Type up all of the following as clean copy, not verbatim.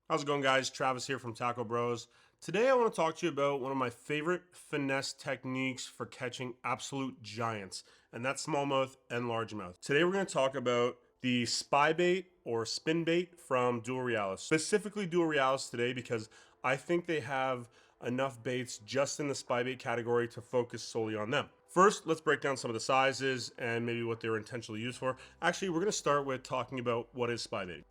How's it going, guys? Travis here from Tackle Bros. Today I want to talk to you about one of my favorite finesse techniques for catching absolute giants, and that's smallmouth and largemouth. Today we're going to talk about the Spybait or Spinbait from Duo Realis. Specifically Duo Realis today because I think they have enough baits just in the Spybait category to focus solely on them. First, let's break down some of the sizes and maybe what they're intentionally used for. Actually, we're going to start with talking about what is Spybait.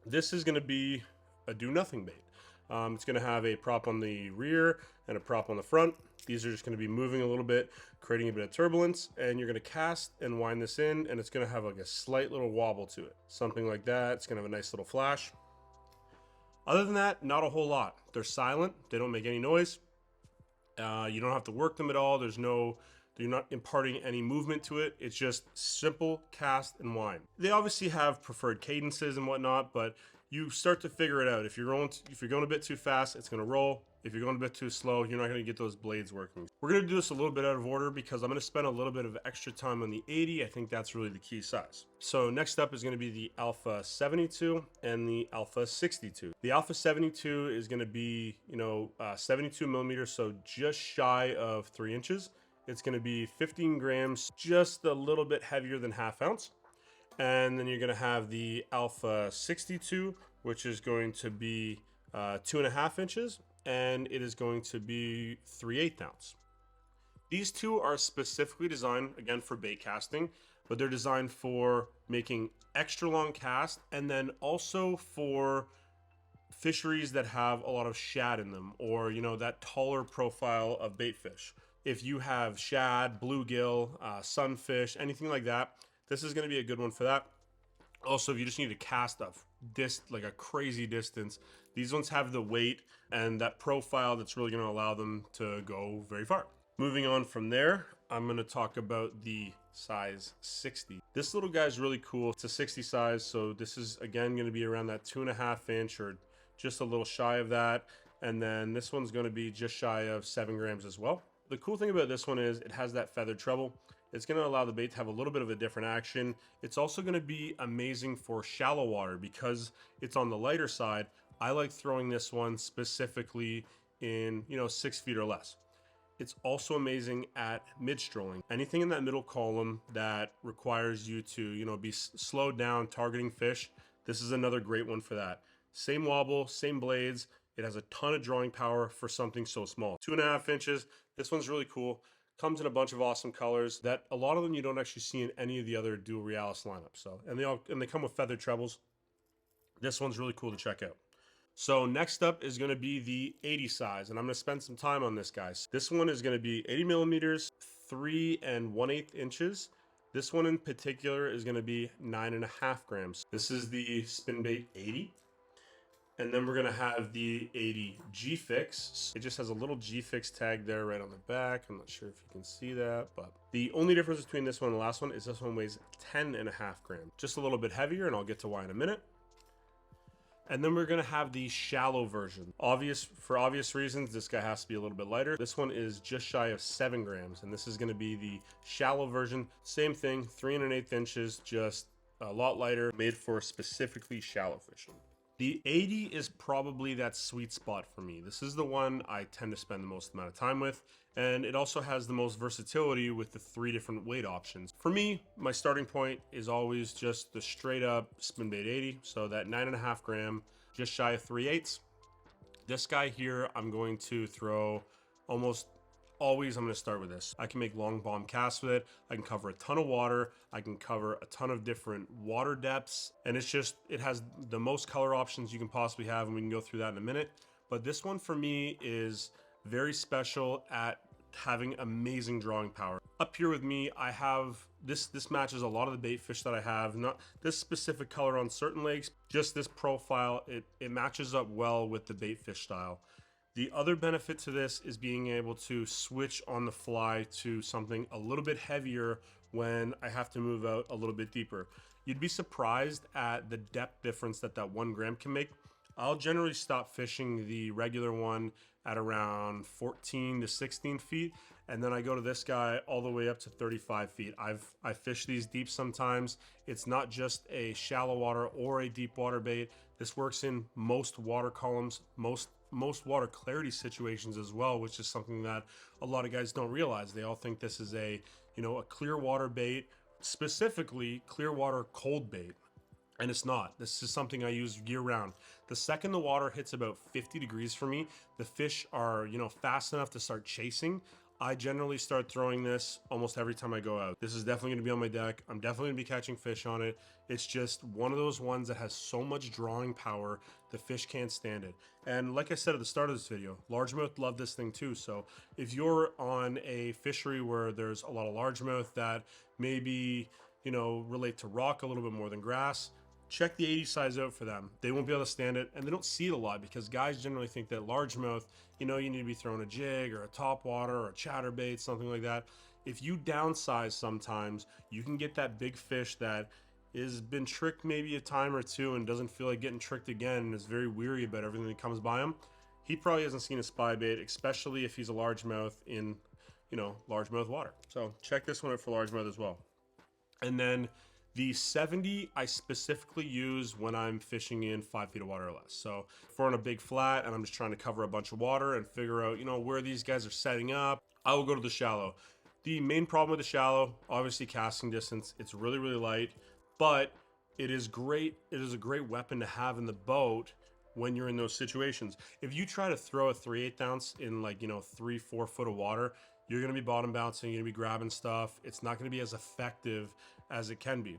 This is going to be a do-nothing bait. It's going to have a prop on the rear and a prop on the front. These are just going to be moving a little bit, creating a bit of turbulence, and you're going to cast and wind this in, and it's going to have like a slight little wobble to it. Something like that. It's going to have a nice little flash. Other than that, not a whole lot. They're silent. They don't make any noise. You don't have to work them at all. You're not imparting any movement to it. It's just simple cast and wind. They obviously have preferred cadences and whatnot, but you start to figure it out. If you're going a bit too fast, it's going to roll. If you're going a bit too slow, you're not going to get those blades working. We're going to do this a little bit out of order because I'm going to spend a little bit of extra time on the 80. I think that's really the key size. So next up is going to be the Alpha 72 and the Alpha 62. The Alpha 72 is going to be, 72 millimeters, so just shy of 3 inches. It's going to be 15 grams, just a little bit heavier than half ounce. And then you're going to have the Alpha 62, which is going to be 2.5 inches, and it is going to be 3/8 ounce. These two are specifically designed, again, for bait casting, but they're designed for making extra long cast and then also for fisheries that have a lot of shad in them, or, that taller profile of bait fish. If you have shad, bluegill, sunfish, anything like that, this is going to be a good one for that. Also, if you just need to cast like a crazy distance, these ones have the weight and that profile that's really going to allow them to go very far. Moving on from there, I'm going to talk about the size 60. This little guy is really cool. It's a 60 size, so this is again going to be around that 2.5 inch or just a little shy of that. And then this one's going to be just shy of 7 grams as well. The cool thing about this one is it has that feathered treble. It's going to allow the bait to have a little bit of a different action. It's also going to be amazing for shallow water because it's on the lighter side. I like throwing this one specifically in, 6 feet or less. It's also amazing at midstrolling. Anything in that middle column that requires you to, be slowed down targeting fish, this is another great one for that. Same wobble, same blades. It has a ton of drawing power for something so small. 2.5 inches. This one's really cool. Comes in a bunch of awesome colors that a lot of them you don't actually see in any of the other Duo Realis lineups. So, and they come with feathered trebles. This one's really cool to check out. So next up is going to be the 80 size, and I'm going to spend some time on this, guys. This one is going to be 80 millimeters, 3 1/8 inches. This one in particular is going to be 9.5 grams. This is the Spinbait 80. And then we're going to have the 80 G-Fix. It just has a little G-Fix tag there right on the back. I'm not sure if you can see that, but the only difference between this one and the last one is this one weighs 10.5 grams. Just a little bit heavier, and I'll get to why in a minute. And then we're going to have the shallow version. For obvious reasons, this guy has to be a little bit lighter. This one is just shy of 7 grams, and this is going to be the shallow version. Same thing, 3 1/8 inches, just a lot lighter, made for specifically shallow fishing. The 80 is probably that sweet spot for me. This is the one I tend to spend the most amount of time with, and it also has the most versatility with the 3 different weight options. For me, my starting point is always just the straight up Spinbait 80, so that 9.5 gram, just shy of 3/8. This guy here, I'm going to throw almost always. I'm going to start with this. I can make long bomb casts with it. I can cover a ton of water. I can cover a ton of different water depths, and it has the most color options you can possibly have, and we can go through that in a minute. But this one for me is very special at having amazing drawing power. Up here with me, I have this matches a lot of the bait fish that I have. Not this specific color on certain lakes, just this profile. It matches up well with the bait fish style. The other benefit to this is being able to switch on the fly to something a little bit heavier when I have to move out a little bit deeper. You'd be surprised at the depth difference that 1 gram can make. I'll generally stop fishing the regular one at around 14 to 16 feet, and then I go to this guy all the way up to 35 feet. I fish these deep sometimes. It's not just a shallow water or a deep water bait. This works in most water columns, most water clarity situations as well, which is something that a lot of guys don't realize. They all think this is a, you know, a clear water bait, specifically clear water cold bait. And it's not. This is something I use year round. The second the water hits about 50 degrees for me, the fish are, you know, fast enough to start chasing. I generally start throwing this almost every time I go out. This is definitely gonna be on my deck. I'm definitely gonna be catching fish on it. It's just one of those ones that has so much drawing power, the fish can't stand it. And like I said at the start of this video, largemouth love this thing too. So if you're on a fishery where there's a lot of largemouth that maybe, you know, relate to rock a little bit more than grass, check the 80 size out for them. They won't be able to stand it, and they don't see it a lot because guys generally think that largemouth, you know, you need to be throwing a jig or a topwater or a chatterbait, something like that. If you downsize sometimes, you can get that big fish that has been tricked maybe a time or two and doesn't feel like getting tricked again and is very weary about everything that comes by him. He probably hasn't seen a spybait, especially if he's a largemouth in, you know, largemouth water. So check this one out for largemouth as well. And then the 70 I specifically use when I'm fishing in 5 feet of water or less. So if we're on a big flat and I'm just trying to cover a bunch of water and figure out, you know, where these guys are setting up, I will go to the shallow. The main problem with the shallow, obviously casting distance. It's really, really light, but it is great. It is a great weapon to have in the boat when you're in those situations. If you try to throw a 3/8 ounce in, like, you know, 3-4 foot of water, you're gonna be bottom bouncing, you're gonna be grabbing stuff. It's not gonna be as effective as it can be.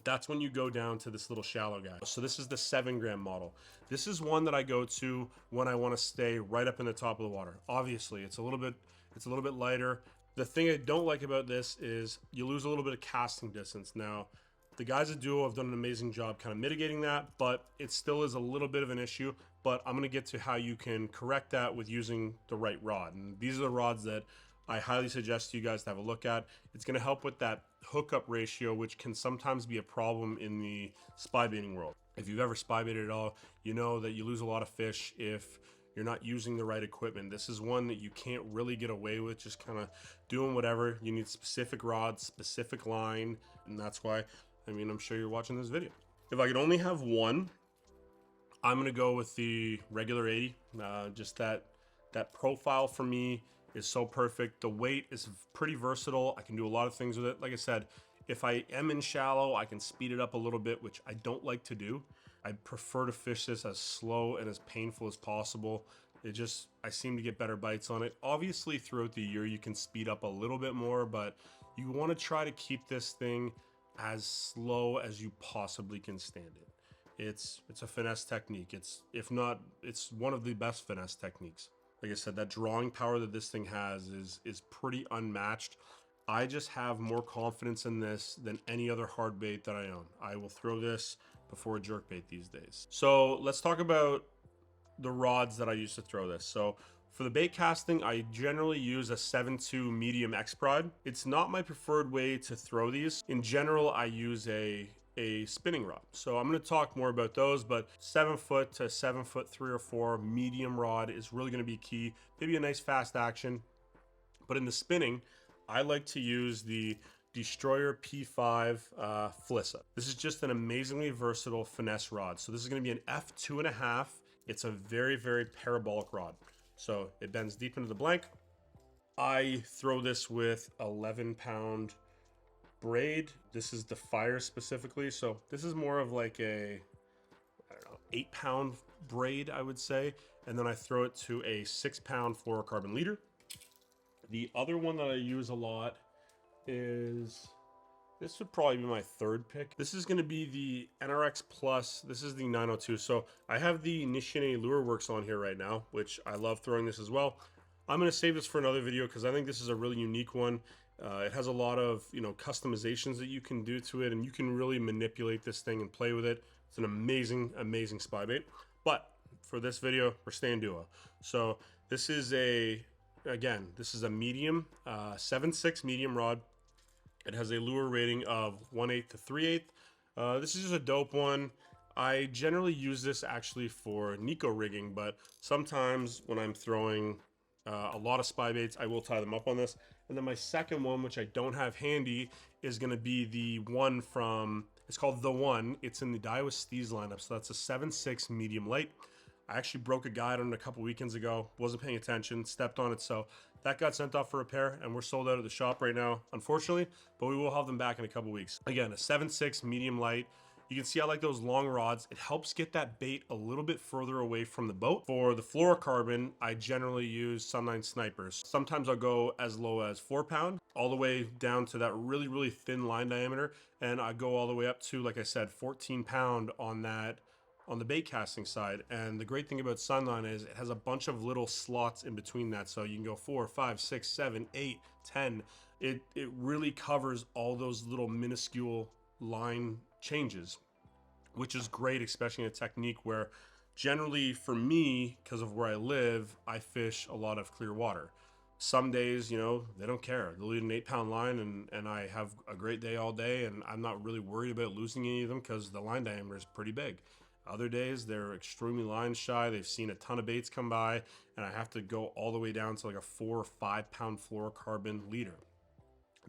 That's when you go down to this little shallow guy. So this is the 7-gram model. This is one that I go to when I want to stay right up in the top of the water. Obviously, it's a little bit lighter. The thing I don't like about this is you lose a little bit of casting distance. Now, the guys at Duo have done an amazing job kind of mitigating that, but it still is a little bit of an issue. But I'm going to get to how you can correct that with using the right rod. And these are the rods that I highly suggest you guys to have a look at. It's going to help with that hookup ratio, which can sometimes be a problem in the spybaiting world. If you've ever spybaited at all, you know that you lose a lot of fish if you're not using the right equipment. This is one that you can't really get away with just kind of doing whatever. You need specific rods, specific line, and that's why, I mean, I'm sure you're watching this video. If I could only have one, I'm gonna go with the regular 80. Just that profile for me is so perfect. The weight is pretty versatile. I can do a lot of things with it. Like I said, if I am in shallow, I can speed it up a little bit, which I don't like to do. I prefer to fish this as slow and as painful as possible. I seem to get better bites on it. Obviously, throughout the year, you can speed up a little bit more, but you want to try to keep this thing as slow as you possibly can stand it. It's a finesse technique. It's one of the best finesse techniques. Like I said, that drawing power that this thing has is pretty unmatched. I just have more confidence in this than any other hard bait that I own. I will throw this before a jerk bait these days. So let's talk about the rods that I use to throw this. So for the bait casting, I generally use a 7.2 medium X Pride. It's not my preferred way to throw these. In general, I use a spinning rod. So I'm going to talk more about those, but 7 foot to 7 foot 3 or 4 medium rod is really going to be key. Maybe a nice fast action. But in the spinning, I like to use the Destroyer P5 Flissa. This is just an amazingly versatile finesse rod. So this is going to be an f2.5. It's a very, very parabolic rod. So it bends deep into the blank. I throw this with 11-pound braid. This is the Fire specifically. So this is more of like a, I don't know, 8-pound braid, I would say. And then I throw it to a 6-pound fluorocarbon leader. The other one that I use a lot is, this would probably be my third pick. This is going to be the NRX Plus. This is the 902. So I have the Nishine Lure Works on here right now, which I love throwing this as well. I'm going to save this for another video because I think this is a really unique one. It has a lot of, you know, customizations that you can do to it, and you can really manipulate this thing and play with it. It's an amazing, amazing spy bait. But for this video, we're staying Duo. So this is again, this is a medium, 7.6 medium rod. It has a lure rating of 1/8 to 3/8. This is just a dope one. I generally use this actually for Nico rigging, but sometimes when I'm throwing a lot of spy baits, I will tie them up on this. And then my second one, which I don't have handy, is going to be the one from It's called The One. It's in the Daiwa Steez lineup, so that's a 7.6 medium light. I actually broke a guide on it a couple weekends ago, wasn't paying attention, stepped on it, so that got sent off for repair, and we're sold out of the shop right now, unfortunately, but we will have them back in a couple weeks. Again, a 7.6 medium light. You can see I like those long rods. It helps get that bait a little bit further away from the boat. For the fluorocarbon, I generally use Sunline Snipers. Sometimes I'll go as low as 4 pound, all the way down to that really, really thin line diameter, and I go all the way up to, like I said, 14 pound on the bait casting side. And the great thing about Sunline is it has a bunch of little slots in between that, so you can go 4, 5, 6, 7, 8, 10. It really covers all those little minuscule line changes, which is great, especially in a technique where generally for me, because of where I live, I fish a lot of clear water. Some days, you know, they don't care. They'll eat an 8-pound line and I have a great day all day, and I'm not really worried about losing any of them because the line diameter is pretty big. Other days, they're extremely line shy. They've seen a ton of baits come by, and I have to go all the way down to like a 4 or 5 pound fluorocarbon leader.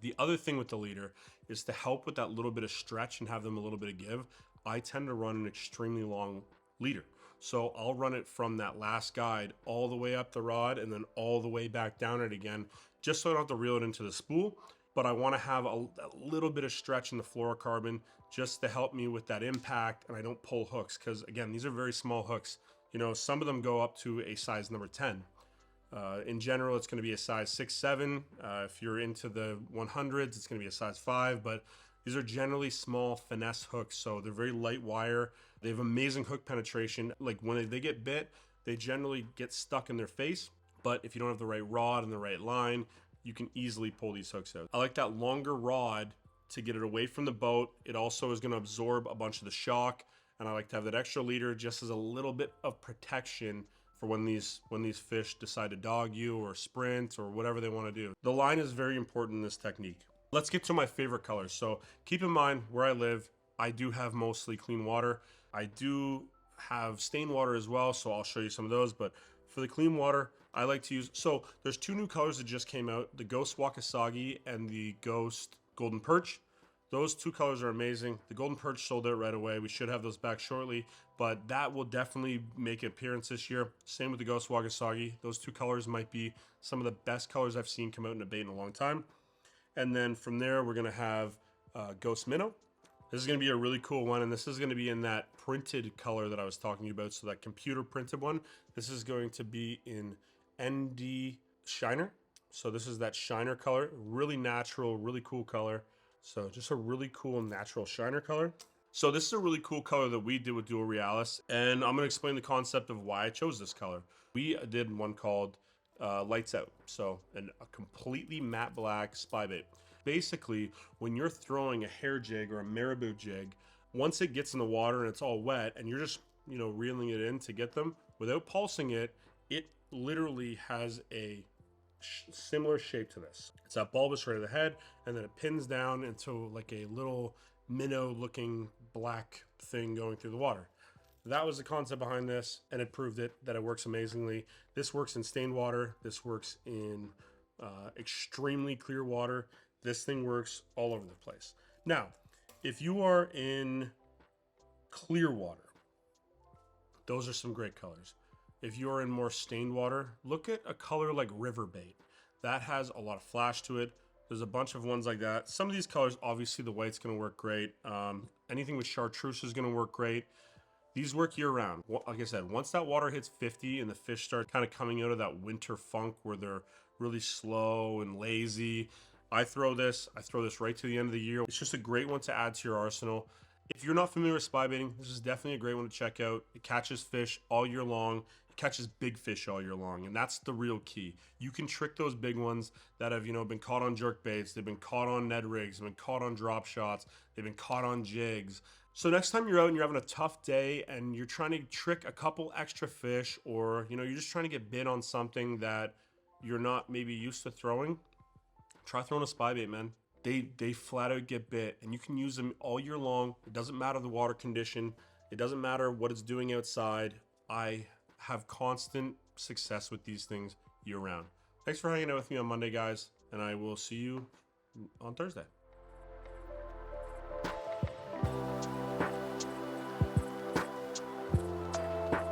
The other thing with the leader is to help with that little bit of stretch and have them a little bit of give. I tend to run an extremely long leader. So I'll run it from that last guide all the way up the rod and then all the way back down it again, just so I don't have to reel it into the spool. But I want to have a little bit of stretch in the fluorocarbon just to help me with that impact, and I don't pull hooks, because again, these are very small hooks. You know, some of them go up to a size number 10. In general, it's going to be a size 6, 7. If you're into the 100s, it's going to be a size 5, but these are generally small finesse hooks, so they're very light wire. They have amazing hook penetration. Like when they get bit, they generally get stuck in their face, but if you don't have the right rod and the right line, you can easily pull these hooks out. I like that longer rod to get it away from the boat. It also is going to absorb a bunch of the shock, and I like to have that extra leader just as a little bit of protection for when these fish decide to dog you or sprint or whatever they want to do. The line is very important in this technique. Let's get to my favorite colors. So keep in mind, where I live, I do have mostly clean water. I do have stained water as well, so I'll show you some of those, but for the clean water, I like to use, so there's 2 new colors that just came out, the Ghost Wakasagi and the Ghost Golden Perch. Those 2 colors are amazing. The Golden Perch sold out right away. We should have those back shortly, but that will definitely make an appearance this year. Same with the Ghost Wakasagi. Those 2 colors might be some of the best colors I've seen come out in a bait in a long time. And then from there, we're gonna have Ghost Minnow. This is gonna be a really cool one, and this is gonna be in that printed color that I was talking about, so that computer printed one. This is going to be in ND Shiner. So this is that shiner color, really natural, really cool color. So just a really cool natural shiner color. So this is a really cool color that we did with Duo Realis, and I'm gonna explain the concept of why I chose this color. We did one called Lights Out, so a completely matte black Spybait. Basically, when you're throwing a hair jig or a marabou jig, once it gets in the water and it's all wet, and you're just, you know, reeling it in to get them, without pulsing it, it literally has a similar shape to this. It's that bulbous right of the head, and then it pins down into like a little minnow looking black thing going through the water. That was the concept behind this, and it proved it that it works amazingly. This works in stained water. This works in extremely clear water. This thing works all over the place. Now, if you are in clear water, those are some great colors. If you're in more stained water, look at a color like River Bait. That has a lot of flash to it. There's a bunch of ones like that. Some of these colors, obviously the white's gonna work great. Anything with chartreuse is gonna work great. These work year round. Like I said, once that water hits 50 and the fish start kind of coming out of that winter funk where they're really slow and lazy, I throw this right to the end of the year. It's just a great one to add to your arsenal. If you're not familiar with spy baiting, this is definitely a great one to check out. It catches fish all year long. It catches big fish all year long, and that's the real key. You can trick those big ones that have, you know, been caught on jerk baits, they've been caught on Ned rigs, they've been caught on drop shots, they've been caught on jigs. So next time you're out and you're having a tough day and you're trying to trick a couple extra fish, or, you know, you're just trying to get bit on something that you're not maybe used to throwing, try throwing a spy bait, man. They flat out get bit, and you can use them all year long. It doesn't matter the water condition. It doesn't matter what it's doing outside. I have constant success with these things year round. Thanks for hanging out with me on Monday, guys, and I will see you on Thursday.